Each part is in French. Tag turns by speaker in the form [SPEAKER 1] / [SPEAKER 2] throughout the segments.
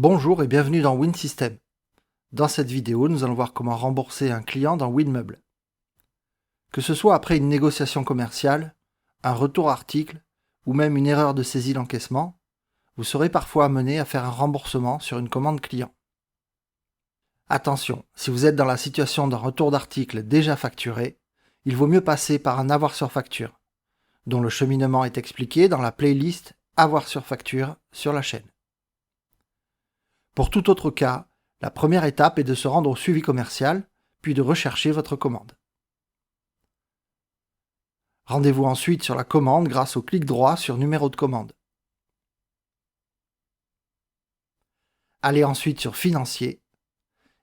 [SPEAKER 1] Bonjour et bienvenue dans WinSystem. Dans cette vidéo, nous allons voir comment rembourser un client dans WinMeuble. Que ce soit après une négociation commerciale, un retour article ou même une erreur de saisie d'encaissement, vous serez parfois amené à faire un remboursement sur une commande client. Attention, si vous êtes dans la situation d'un retour d'article déjà facturé, il vaut mieux passer par un avoir sur facture, dont le cheminement est expliqué dans la playlist Avoir sur facture sur la chaîne. Pour tout autre cas, la première étape est de se rendre au suivi commercial, puis de rechercher votre commande. Rendez-vous ensuite sur la commande grâce au clic droit sur Numéro de commande. Allez ensuite sur Financier,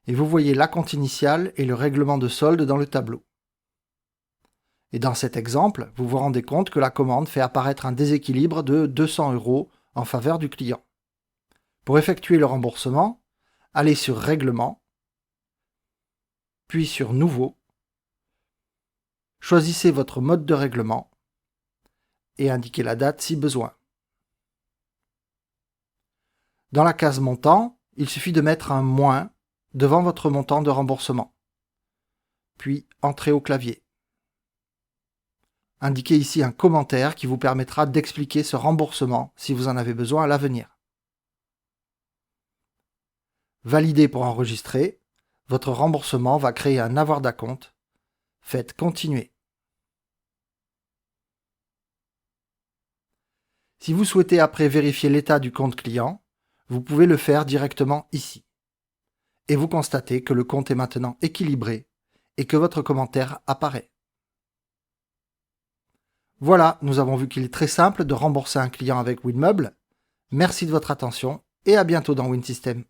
[SPEAKER 1] et vous voyez l'acompte initial et le règlement de solde dans le tableau. Et dans cet exemple, vous vous rendez compte que la commande fait apparaître un déséquilibre de 200 € en faveur du client. Pour effectuer le remboursement, allez sur Règlement, puis sur Nouveau, choisissez votre mode de règlement et indiquez la date si besoin. Dans la case Montant, il suffit de mettre un moins devant votre montant de remboursement, puis entrez au clavier. Indiquez ici un commentaire qui vous permettra d'expliquer ce remboursement si vous en avez besoin à l'avenir. Validez pour enregistrer, votre remboursement va créer un avoir d'acompte. Faites Continuer. Si vous souhaitez après vérifier l'état du compte client, vous pouvez le faire directement ici. Et vous constatez que le compte est maintenant équilibré et que votre commentaire apparaît. Voilà, nous avons vu qu'il est très simple de rembourser un client avec WinMeuble. Merci de votre attention et à bientôt dans WinSystem.